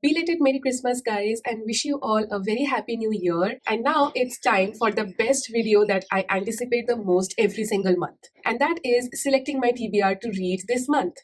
Belated Merry Christmas, guys, and wish you all a very happy new year. And now it's time for the best video that I anticipate the most every single month, and that is selecting my TBR to read this month.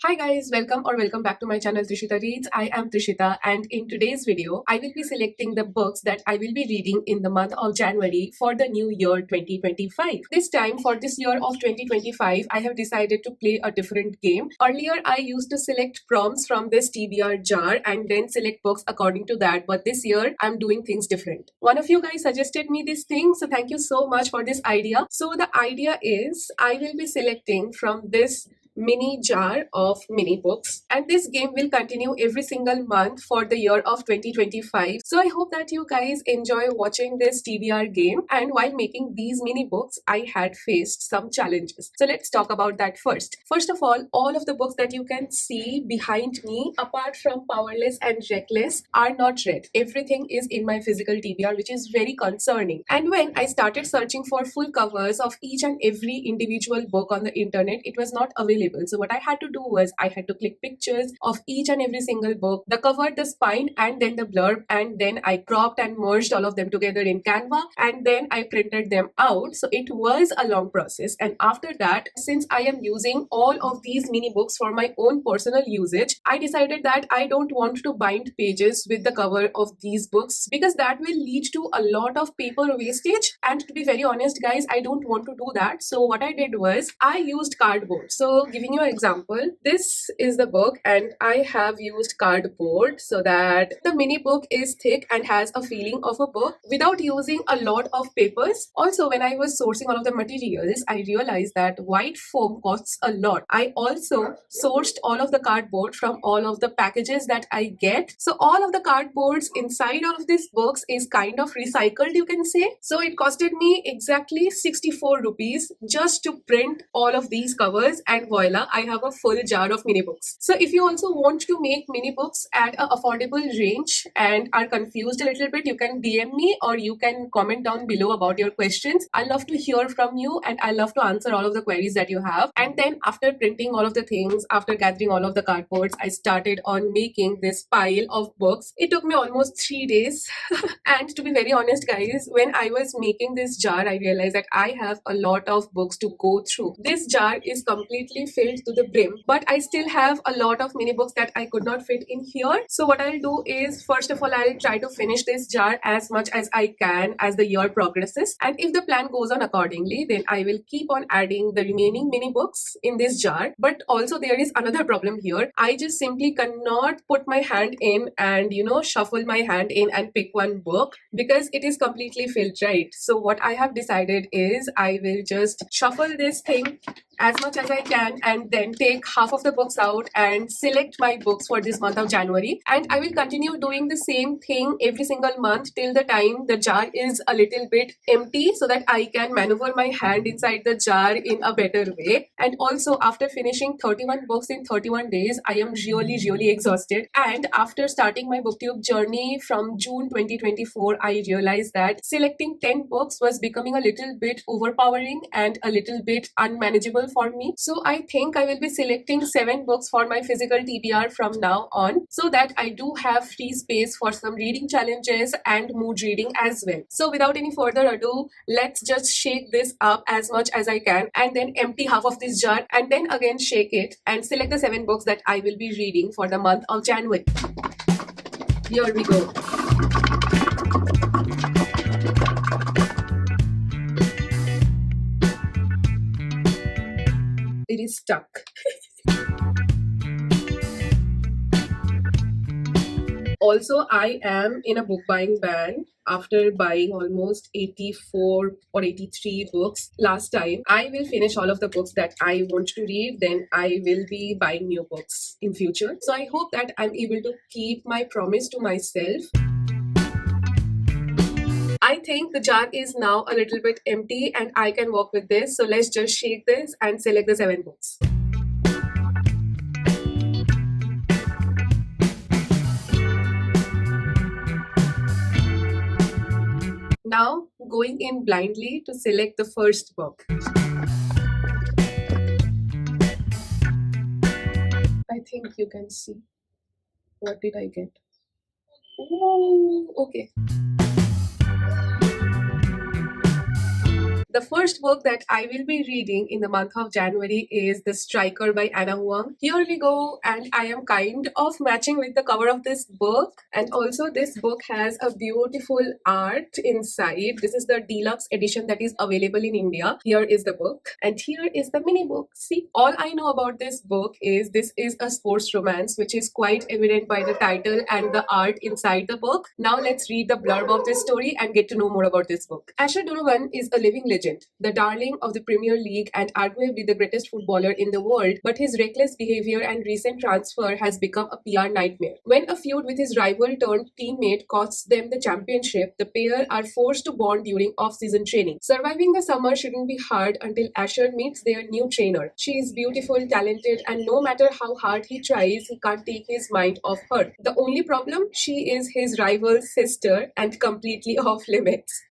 Hi guys, welcome back to my channel Trishita Reads. I am Trishita, and in today's video, I will be selecting the books that I will be reading in the month of January for the new year 2025. This time, for this year of 2025, I have decided to play a different game. Earlier, I used to select prompts from this TBR jar and then select books according to that, but this year, I'm doing things different. One of you guys suggested me this thing, so thank you so much for this idea. So the idea is, I will be selecting from this mini jar of mini books, and this game will continue every single month for the year of 2025. So I hope that you guys enjoy watching this TBR game, and while making these mini books I had faced some challenges. So let's talk about that first. First of all of the books that you can see behind me, apart from Powerless and Reckless, are not read. Everything is in my physical TBR, which is very concerning. And when I started searching for full covers of each and every individual book on the internet, it was not available. So what I had to do was I had to click pictures of each and every single book, the cover, the spine, and then the blurb, and then I cropped and merged all of them together in Canva, and then I printed them out. So it was a long process. And after that, since I am using all of these mini books for my own personal usage, I decided that I don't want to bind pages with the cover of these books, because that will lead to a lot of paper wastage. And to be very honest, guys, I don't want to do that. So what I did was I used cardboard. So giving you an example, this is the book, and I have used cardboard so that the mini book is thick and has a feeling of a book without using a lot of papers. Also, when I was sourcing all of the materials, I realized that white foam costs a lot. I also sourced all of the cardboard from all of the packages that I get. So all of the cardboards inside of these books is kind of recycled, you can say. So it costed me exactly 64 rupees just to print all of these covers, and voila, I have a full jar of mini books. So if you also want to make mini books at an affordable range and are confused a little bit, you can DM me or you can comment down below about your questions. I love to hear from you, and I love to answer all of the queries that you have. And then after printing all of the things, after gathering all of the cardboards, I started on making this pile of books. It took me almost 3 days. And to be very honest, guys, when I was making this jar, I realized that I have a lot of books to go through. This jar is completely filled to the brim, but I still have a lot of mini books that I could not fit in here. So what I'll do is, first of all, I'll try to finish this jar as much as I can as the year progresses, and if the plan goes on accordingly, then I will keep on adding the remaining mini books in this jar. But also there is another problem here. I just simply cannot put my hand in and shuffle my hand in and pick one book, because it is completely filled, right? So what I have decided is I will just shuffle this thing as much as I can, and then take half of the books out and select my books for this month of January. And I will continue doing the same thing every single month till the time the jar is a little bit empty, so that I can maneuver my hand inside the jar in a better way. And also, after finishing 31 books in 31 days, I am really exhausted. And after starting my booktube journey from June 2024, I realized that selecting 10 books was becoming a little bit overpowering and a little bit unmanageable for me. So I think I will be selecting 7 books for my physical TBR from now on, so that I do have free space for some reading challenges and mood reading as well. So without any further ado, let's just shake this up as much as I can, and then empty half of this jar, and then again shake it and select the 7 books that I will be reading for the month of January. Here we go. It is stuck. Also, I am in a book buying ban after buying almost 84 or 83 books last time. I will finish all of the books that I want to read, then I will be buying new books in future. So I hope that I'm able to keep my promise to myself. I think the jar is now a little bit empty and I can work with this. So let's just shake this and select the 7 books. Now going in blindly to select the first book. think you can see. What did I get? Ooh, okay. The first book that I will be reading in the month of January is The Striker by Anna Huang. Here we go, and I am kind of matching with the cover of this book. And also, this book has a beautiful art inside. This is the deluxe edition that is available in India. Here is the book, and here is the mini book. See, all I know about this book is this is a sports romance, which is quite evident by the title and the art inside the book. Now, let's read the blurb of this story and get to know more about this book. Asher Donovan is a living legend, the darling of the Premier League and arguably the greatest footballer in the world, but his reckless behavior and recent transfer has become a PR nightmare. When a feud with his rival turned teammate costs them the championship, the pair are forced to bond during off-season training. Surviving the summer shouldn't be hard until Asher meets their new trainer. She is beautiful, talented, and no matter how hard he tries, he can't take his mind off her. The only problem? She is his rival's sister and completely off limits.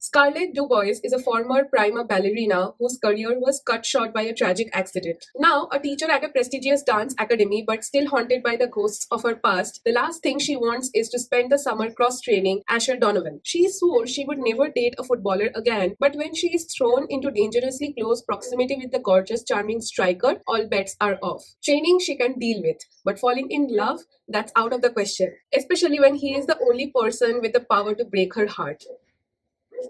Scarlett Dubois is a former prima ballerina whose career was cut short by a tragic accident. Now, a teacher at a prestigious dance academy but still haunted by the ghosts of her past, the last thing she wants is to spend the summer cross-training Asher Donovan. She swore she would never date a footballer again, but when she is thrown into dangerously close proximity with the gorgeous, charming striker, all bets are off. Training she can deal with, but falling in love, that's out of the question, especially when he is the only person with the power to break her heart.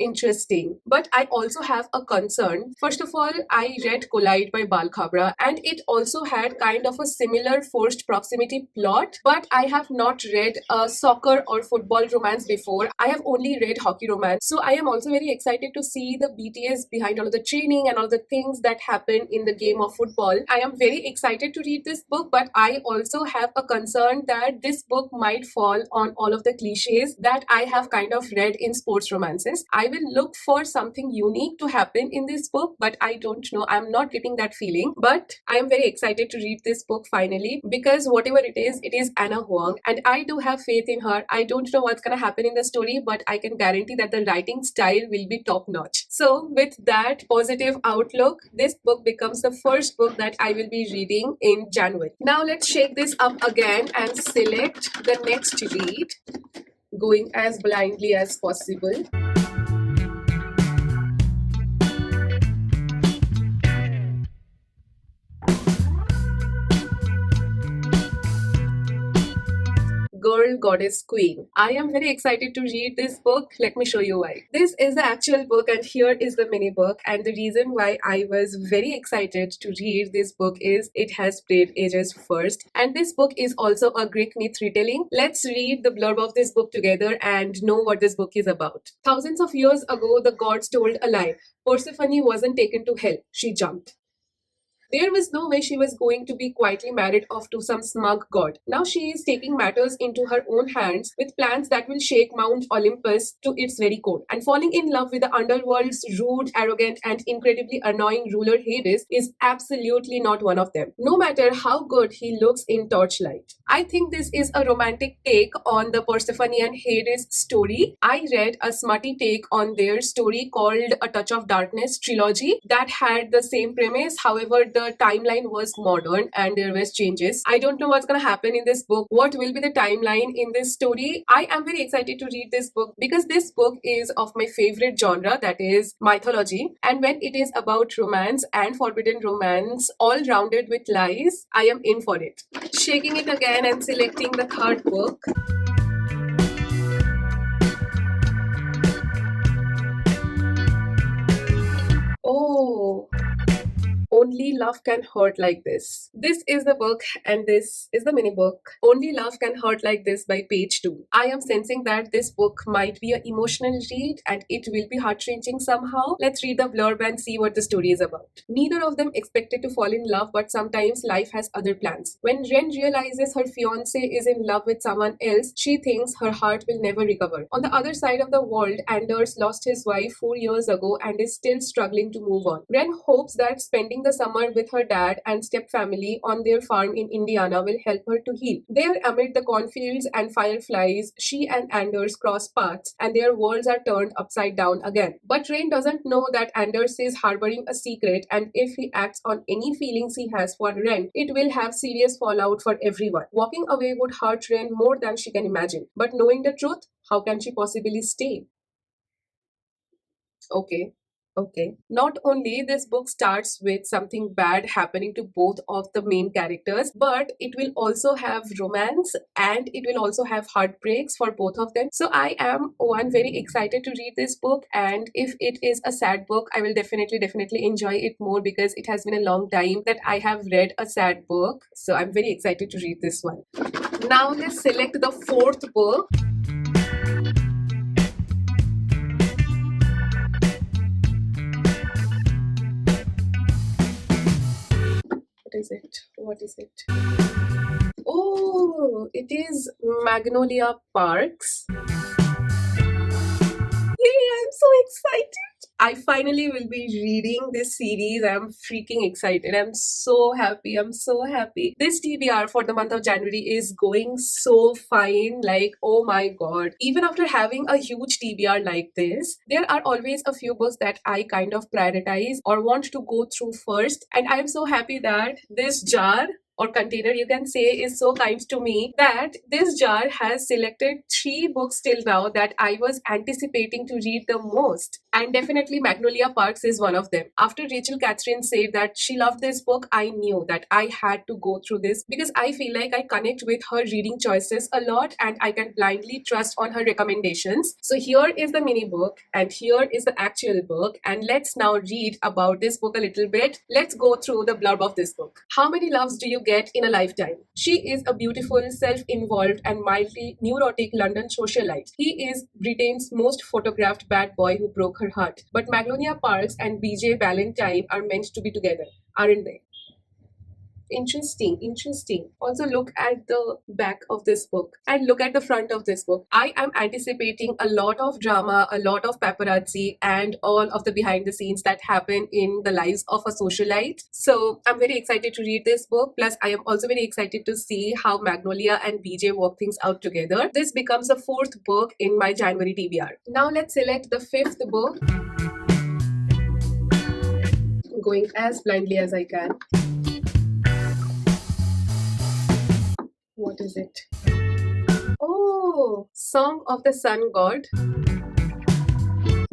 Interesting. But I also have a concern. First of all, I read Collide by Bal Khabra, and it also had kind of a similar forced proximity plot, but I have not read a soccer or football romance before. I have only read hockey romance. So I am also very excited to see the BTS behind all of the training and all the things that happen in the game of football. I am very excited to read this book, but I also have a concern that this book might fall on all of the cliches that I have kind of read in sports romances. I will look for something unique to happen in this book, but I don't know. I'm not getting that feeling. But I am very excited to read this book finally, because whatever it is Anna Huang, and I do have faith in her. I don't know what's gonna happen in the story, but I can guarantee that the writing style will be top notch. So with that positive outlook, this book becomes the first book that I will be reading in January. Now let's shake this up again and select the next read, going as blindly as possible. Girl, Goddess, Queen. I am very excited to read this book. Let me show you why. This is the actual book and here is the mini book, and the reason why I was very excited to read this book is it has played ages first, and this book is also a Greek myth retelling. Let's read the blurb of this book together and know what this book is about. Thousands of years ago, the gods told a lie. Persephone wasn't taken to hell. She jumped. There was no way she was going to be quietly married off to some smug god. Now she is taking matters into her own hands with plans that will shake Mount Olympus to its very core. And falling in love with the underworld's rude, arrogant, and incredibly annoying ruler Hades is absolutely not one of them, no matter how good he looks in Torchlight. I think this is a romantic take on the Persephone and Hades story. I read a smutty take on their story called A Touch of Darkness trilogy that had the same premise. However, the timeline was modern and there was changes. I don't know what's gonna happen in this book. What will be the timeline in this story? I am very excited to read this book because this book is of my favorite genre, that is mythology. And when it is about romance and forbidden romance, all rounded with lies, I am in for it. Shaking it again and selecting the third book. Oh, Only Love Can Hurt Like This. This is the book and this is the mini book. Only Love Can Hurt Like This by Page 2. I am sensing that this book might be an emotional read and it will be heart-wrenching somehow. Let's read the blurb and see what the story is about. Neither of them expected to fall in love, but sometimes life has other plans. When Ren realizes her fiancé is in love with someone else, she thinks her heart will never recover. On the other side of the world, Anders lost his wife 4 years ago and is still struggling to move on. Ren hopes that spending the the summer with her dad and step family on their farm in Indiana will help her to heal. There, amid the cornfields and fireflies, she and Anders cross paths and their worlds are turned upside down again. But Rain doesn't know that Anders is harboring a secret, and if he acts on any feelings he has for Ren, it will have serious fallout for everyone. Walking away would hurt Ren more than she can imagine. But knowing the truth, how can she possibly stay? Okay. Okay. Not only this book starts with something bad happening to both of the main characters, but it will also have romance and it will also have heartbreaks for both of them. So I am very excited to read this book, and if it is a sad book, I will definitely enjoy it more because it has been a long time that I have read a sad book. So I'm very excited to read this one. Now let's select the fourth book. What is it? What is it? Oh, it is Magnolia Parks. Yay, I'm so excited. I finally will be reading this series. I'm freaking excited. I'm so happy. I'm so happy. This TBR for the month of January is going so fine. Like, oh my god. Even after having a huge TBR like this, there are always a few books that I kind of prioritize or want to go through first. And I'm so happy that this jar or container, you can say, is so kind to me that this jar has selected 3 books till now that I was anticipating to read the most. And definitely Magnolia Parks is one of them. After Rachel Catherine said that she loved this book, I knew that I had to go through this because I feel like I connect with her reading choices a lot and I can blindly trust on her recommendations. So here is the mini book and here is the actual book, and let's now read about this book a little bit. Let's go through the blurb of this book. How many loves do you get in a lifetime? She is a beautiful, self-involved and mildly neurotic London socialite. He is Britain's most photographed bad boy who broke her heart. But Magnolia Parks and BJ Valentine are meant to be together, aren't they? Interesting. Also look at the back of this book and look at the front of this book. I am anticipating a lot of drama, a lot of paparazzi, and all of the behind the scenes that happen in the lives of a socialite. So I'm very excited to read this book. Plus I am also very excited to see how Magnolia and BJ work things out together. This becomes the 4th book in my January TBR. Now let's select the 5th book. Going as blindly as I can. What is it? Oh, Song of the Sun God.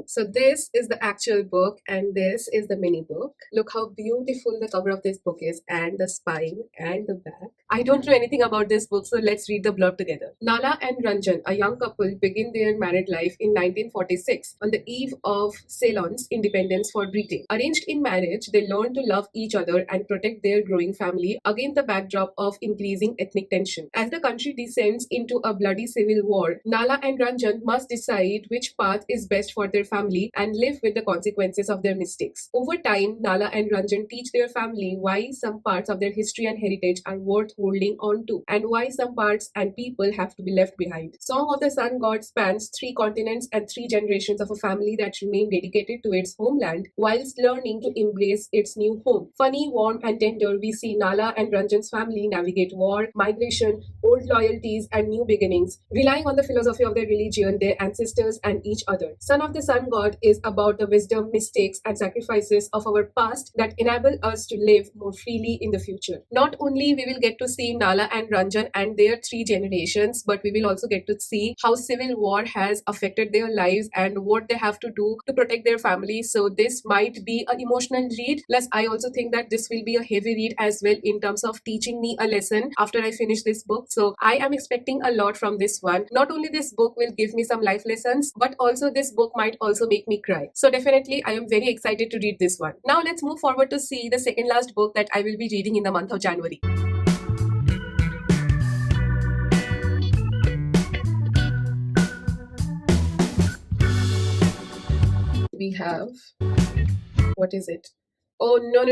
So this is the actual book and this is the mini book. Look how beautiful the cover of this book is, and the spine and the back. I don't know anything about this book, so let's read the blurb together. Nala and Ranjan, a young couple, begin their married life in 1946 on the eve of Ceylon's independence for Britain. Arranged in marriage, they learn to love each other and protect their growing family against the backdrop of increasing ethnic tension. As the country descends into a bloody civil war, Nala and Ranjan must decide which path is best for their family and live with the consequences of their mistakes. Over time, Nala and Ranjan teach their family why some parts of their history and heritage are worth holding on to, and why some parts and people have to be left behind. Song of the Sun God spans 3 continents and 3 generations of a family that remain dedicated to its homeland whilst learning to embrace its new home. Funny, warm and tender, we see Nala and Ranjan's family navigate war, migration, old loyalties and new beginnings, relying on the philosophy of their religion, their ancestors and each other. Son of the Sun God is about the wisdom, mistakes and sacrifices of our past that enable us to live more freely in the future. Not only we will get to see Nala and Ranjan and their 3 generations, but we will also get to see how civil war has affected their lives and what they have to do to protect their family. So this might be an emotional read. Plus I also think that this will be a heavy read as well in terms of teaching me a lesson after I finish this book. So I am expecting a lot from this one. Not only this book will give me some life lessons, but also this book might also make me cry. So definitely I am very excited to read this one. Now let's move forward to see the second last book that I will be reading in the month of January. We have, what is it? Oh no.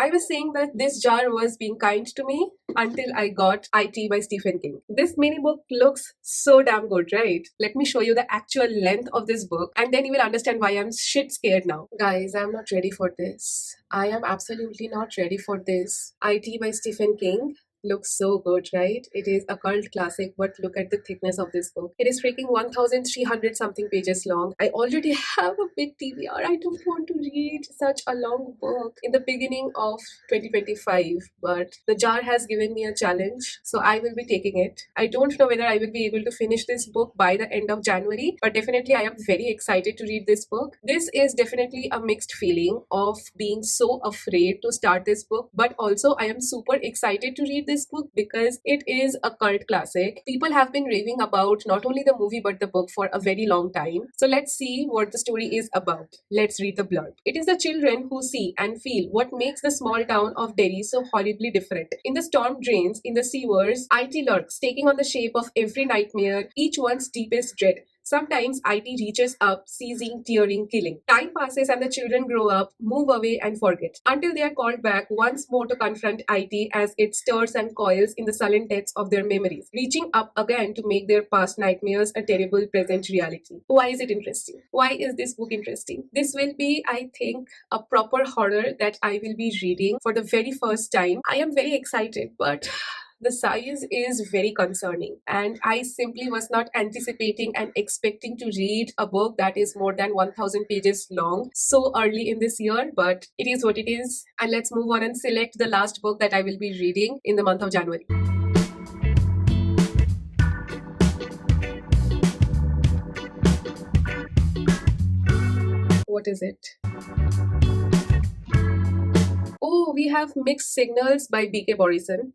I was saying that this jar was being kind to me until I got IT by Stephen King. This mini book looks so damn good, right? Let me show you the actual length of this book and then you will understand why I'm shit scared now. Guys, I'm not ready for this. I am absolutely not ready for this. IT by Stephen King looks so good, right? It is a cult classic, but look at the thickness of this book. It is freaking 1300 something pages long. I already have a big TBR. I don't want to read such a long book in the beginning of 2025, but the jar has given me a challenge, so I will be taking it. I don't know whether I will be able to finish this book by the end of January, but definitely I am very excited to read this book. This is definitely a mixed feeling of being so afraid to start this book, but also I am super excited to read this book because it is a cult classic. People have been raving about not only the movie but the book for a very long time. So let's see what the story is about. Let's read the blurb. It is the children who see and feel what makes the small town of Derry so horribly different. In the storm drains, in the sewers, IT lurks, taking on the shape of every nightmare, each one's deepest dread. Sometimes IT reaches up, seizing, tearing, killing. Time passes and the children grow up, move away and forget, until they are called back once more to confront IT as it stirs and coils in the sullen depths of their memories, reaching up again to make their past nightmares a terrible present reality. Why is it interesting? Why is this book interesting? This will be, I think, a proper horror that I will be reading for the very first time. I am very excited, but the size is very concerning, and I simply was not anticipating and expecting to read a book that is more than 1000 pages long so early in this year, but it is what it is. And let's move on and select the last book that I will be reading in the month of January. What is it? Oh, we have Mixed Signals by B.K. Borison.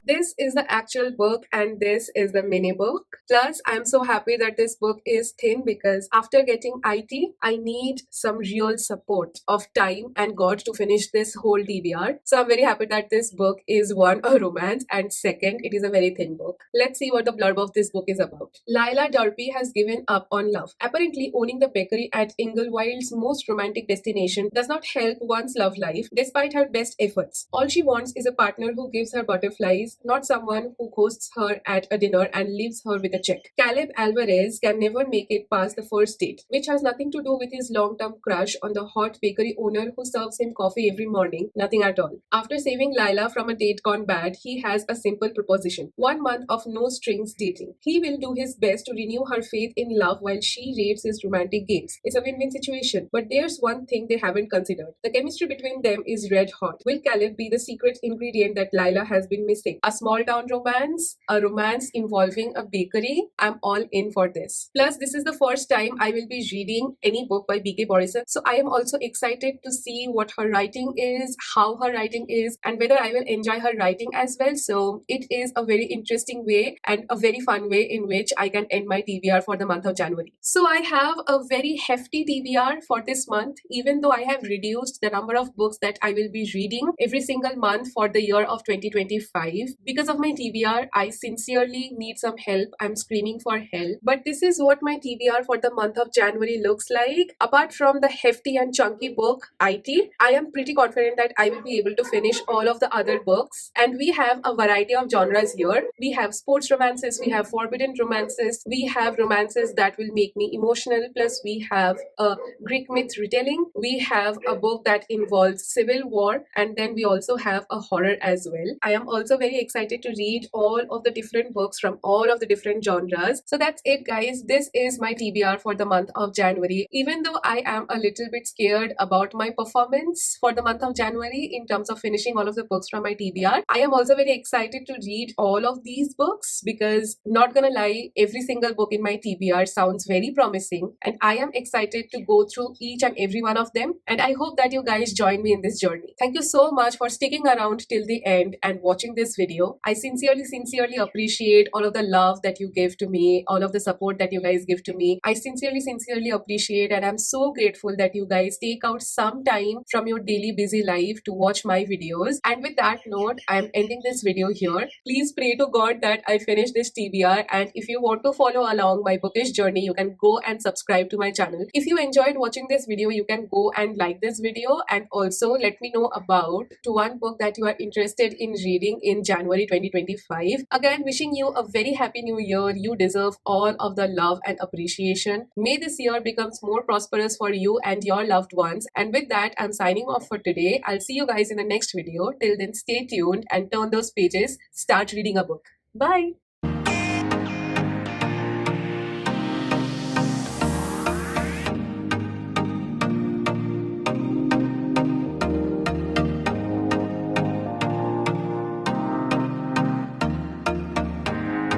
This is the actual book and this is the mini book. Plus, I'm so happy that this book is thin because after getting IT, I need some real support of time and God to finish this whole TBR. So I'm very happy that this book is one, a romance, and second, it is a very thin book. Let's see what the blurb of this book is about. Lila Durpee has given up on love. Apparently, owning the bakery at Inglewild's most romantic destination does not help one's love life despite her best efforts. All she wants is a partner who gives her butterflies, not someone who hosts her at a dinner and leaves her with a check. Caleb Alvarez can never make it past the first date, which has nothing to do with his long-term crush on the hot bakery owner who serves him coffee every morning. Nothing at all. After saving Lila from a date gone bad, he has a simple proposition. 1 month of no strings dating. He will do his best to renew her faith in love while she rates his romantic games. It's a win-win situation. But there's one thing they haven't considered. The chemistry between them is red hot. Will Caleb be the secret ingredient that Lila has been missing? A small town romance, a romance involving a bakery. I'm all in for this. Plus, this is the first time I will be reading any book by B.K. Borison. So I am also excited to see what her writing is, how her writing is, and whether I will enjoy her writing as well. So it is a very interesting way and a very fun way in which I can end my TBR for the month of January. So I have a very hefty TBR for this month, even though I have reduced the number of books that I will be reading every single month for the year of 2025. Because of my TBR, I sincerely need some help. I'm screaming for help. But this is what my TBR for the month of January looks like. Apart from the hefty and chunky book, IT, I am pretty confident that I will be able to finish all of the other books. And we have a variety of genres here. We have sports romances, we have forbidden romances, we have romances that will make me emotional, plus we have a Greek myth retelling, we have a book that involves civil war, and then we also have a horror as well. I am also very excited to read all of the different books from all of the different genres. So that's it, guys. This is my TBR for the month of January. Even though I am a little bit scared about my performance for the month of January in terms of finishing all of the books from my TBR, I am also very excited to read all of these books because, not gonna lie, every single book in my TBR sounds very promising and I am excited to go through each and every one of them, and I hope that you guys join me in this journey. Thank you so much for sticking around till the end and watching this video. video. I sincerely appreciate all of the love that you give to me, all of the support that you guys give to me. I sincerely appreciate, and I'm so grateful that you guys take out some time from your daily busy life to watch my videos. And with that note, I'm ending this video here. Please pray to God that I finish this TBR. And if you want to follow along my bookish journey, you can go and subscribe to my channel. If you enjoyed watching this video, you can go and like this video, and also let me know about to one book that you are interested in reading in January 2025. Again, wishing you a very happy new year. You deserve all of the love and appreciation. May this year becomes more prosperous for you and your loved ones. And with that, I'm signing off for today. I'll see you guys in the next video. Till then, stay tuned and turn those pages. Start reading a book. Bye.